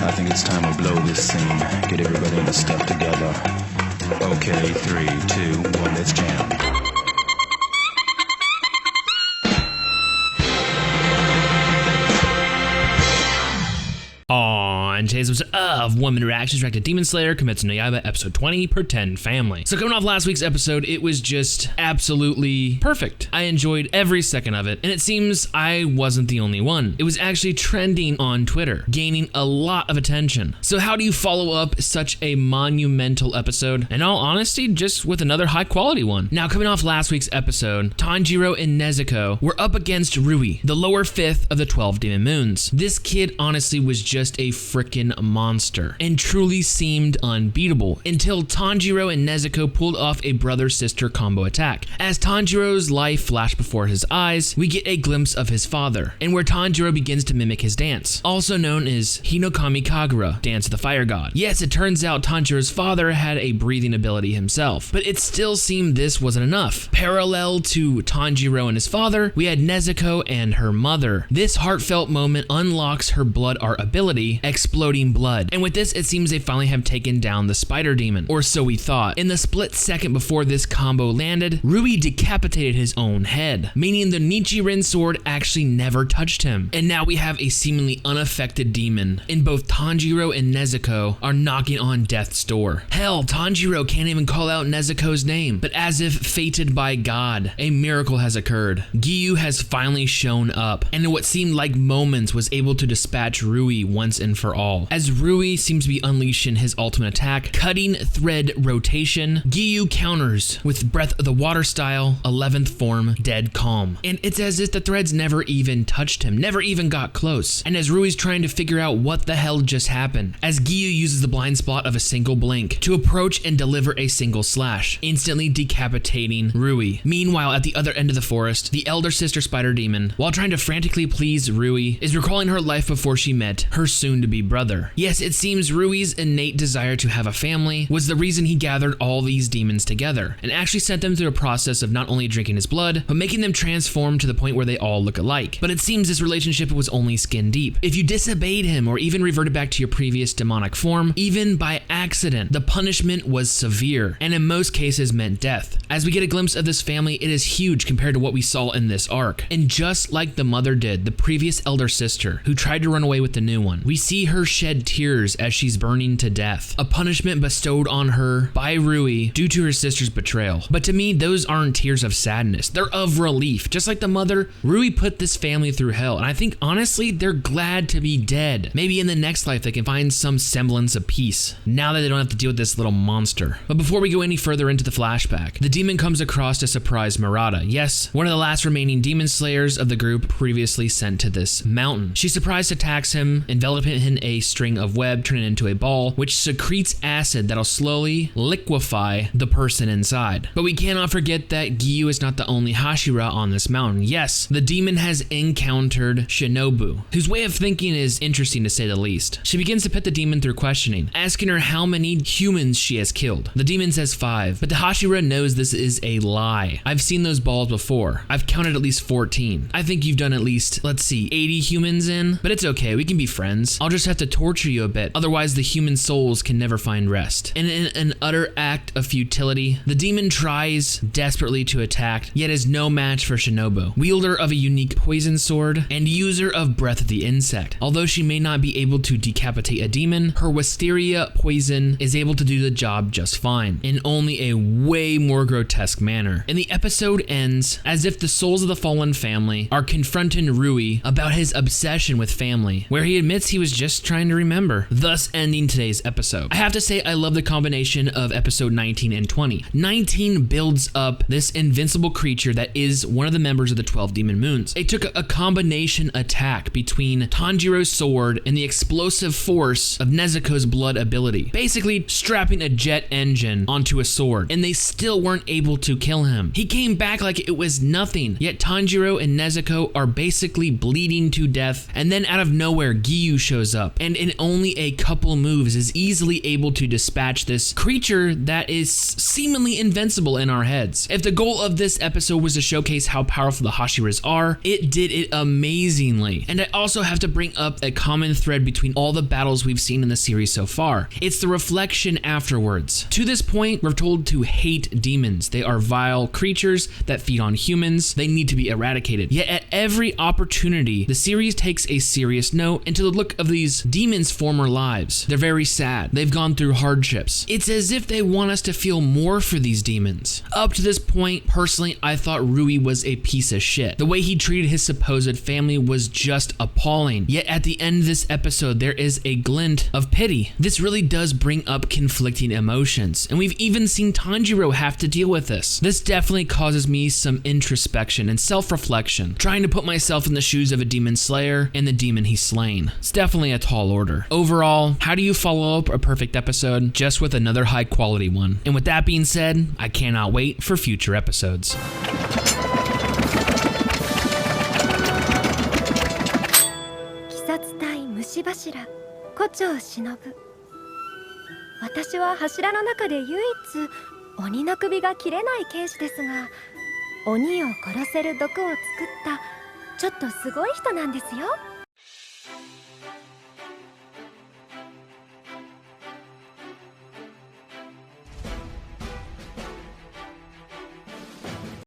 I think it's time we blow this scene. Get everybody in the stuff together. Okay, 3, 2, 1, let's jam. On today's episode of One Minute Reactions, reacted Demon Slayer, Kimetsu no Yaiba, episode 20, Pretend Family. So coming off last week's episode, it was just absolutely perfect. I enjoyed every second of it, and it seems I wasn't the only one. It was actually trending on Twitter, gaining a lot of attention. So how do you follow up such a monumental episode? In all honesty, just with another high quality one. Now coming off last week's episode, Tanjiro and Nezuko were up against Rui, the lower fifth of the 12 Demon Moons. This kid honestly was just a frickin' monster and truly seemed unbeatable until Tanjiro and Nezuko pulled off a brother-sister combo attack. As Tanjiro's life flashed before his eyes, we get a glimpse of his father, and where Tanjiro begins to mimic his dance, also known as Hinokami Kagura, Dance of the Fire God. Yes, it turns out Tanjiro's father had a breathing ability himself, but it still seemed this wasn't enough. Parallel to Tanjiro and his father, we had Nezuko and her mother. This heartfelt moment unlocks her blood art ability, exploding blood. And with this, it seems they finally have taken down the spider demon, or so we thought. In the split second before this combo landed, Rui decapitated his own head, meaning the Nichiren sword actually never touched him. And now we have a seemingly unaffected demon, and both Tanjiro and Nezuko are knocking on death's door. Hell, Tanjiro can't even call out Nezuko's name, but as if fated by God, a miracle has occurred. Giyu has finally shown up, and in what seemed like moments was able to dispatch Rui once and for all. As Rui seems to be unleashing his ultimate attack, cutting thread rotation, Giyu counters with Breath of the Water style, 11th form, Dead Calm. And it's as if the threads never even touched him, never even got close. And as Rui's trying to figure out what the hell just happened, as Giyu uses the blind spot of a single blink to approach and deliver a single slash, instantly decapitating Rui. Meanwhile, at the other end of the forest, the elder sister spider demon, while trying to frantically please Rui, is recalling her life before she met her soon-to-be brother. Yes, it seems Rui's innate desire to have a family was the reason he gathered all these demons together, and actually sent them through a process of not only drinking his blood, but making them transform to the point where they all look alike. But it seems this relationship was only skin deep. If you disobeyed him or even reverted back to your previous demonic form, even by accident, the punishment was severe, and in most cases meant death. As we get a glimpse of this family, it is huge compared to what we saw in this arc. And just like the mother did, the previous elder sister, who tried to run away with the new one, we see her shed tears as she's burning to death, a punishment bestowed on her by Rui due to her sister's betrayal. But to me, those aren't tears of sadness, they're of relief. Just like the mother, Rui put this family through hell, and I think honestly, they're glad to be dead. Maybe in the next life they can find some semblance of peace, now that they don't have to deal with this little monster. But before we go any further into the flashback, the demon comes across to surprise Murata. Yes, one of the last remaining demon slayers of the group previously sent to this mountain. She surprise attacks him, enveloping him in a string of web, turning it into a ball, which secretes acid that'll slowly liquefy the person inside. But we cannot forget that Giyu is not the only Hashira on this mountain. Yes, the demon has encountered Shinobu, whose way of thinking is interesting to say the least. She begins to put the demon through questioning, asking her how many humans she has killed. The demon says 5, but the Hashira knows this is a lie. I've seen those balls before. I've counted at least 14. I think you've done at least, let's see, 80 humans in, but it's okay, we can be friends. I'll just have to torture you a bit, otherwise the human souls can never find rest. And in an utter act of futility, the demon tries desperately to attack, yet is no match for Shinobu, wielder of a unique poison sword and user of Breath of the Insect. Although she may not be able to decapitate a demon, her wisteria poison is able to do the job just fine, in only a way more grotesque manner. And the episode ends as if the souls of the fallen family are confronting Rui about his obsession with family, where he admits he was just trying to remember, thus ending today's episode. I have to say I love the combination of episode 19 and 20. 19 builds up this invincible creature that is one of the members of the 12 Demon Moons. They took a combination attack between Tanjiro's sword and the explosive force of Nezuko's blood ability, basically strapping a jet engine onto a sword, and they still weren't weren't able to kill him. He came back like it was nothing, yet Tanjiro and Nezuko are basically bleeding to death, and then out of nowhere Giyu shows up, and in only a couple moves is easily able to dispatch this creature that is seemingly invincible in our heads. If the goal of this episode was to showcase how powerful the Hashiras are, it did it amazingly. And I also have to bring up a common thread between all the battles we've seen in the series so far. It's the reflection afterwards. To this point, we're told to hate demons. They are vile creatures that feed on humans. They need to be eradicated. Yet at every opportunity, the series takes a serious note into the look of these demons' former lives. They're very sad. They've gone through hardships. It's as if they want us to feel more for these demons. Up to this point, personally, I thought Rui was a piece of shit. The way he treated his supposed family was just appalling. Yet at the end of this episode, there is a glint of pity. This really does bring up conflicting emotions, and we've even seen Tanjiro have to deal with this. This definitely causes me some introspection and self-reflection, trying to put myself in the shoes of a demon slayer and the demon he's slain. It's definitely a tall order. Overall, how do you follow up a perfect episode? Just with another high quality one. And with that being said, I cannot wait for future episodes. 胡蝶忍。私は柱の中で唯一鬼の首が切れない剣士ですが、鬼を殺せる毒を作ったちょっとすごい人なんですよ。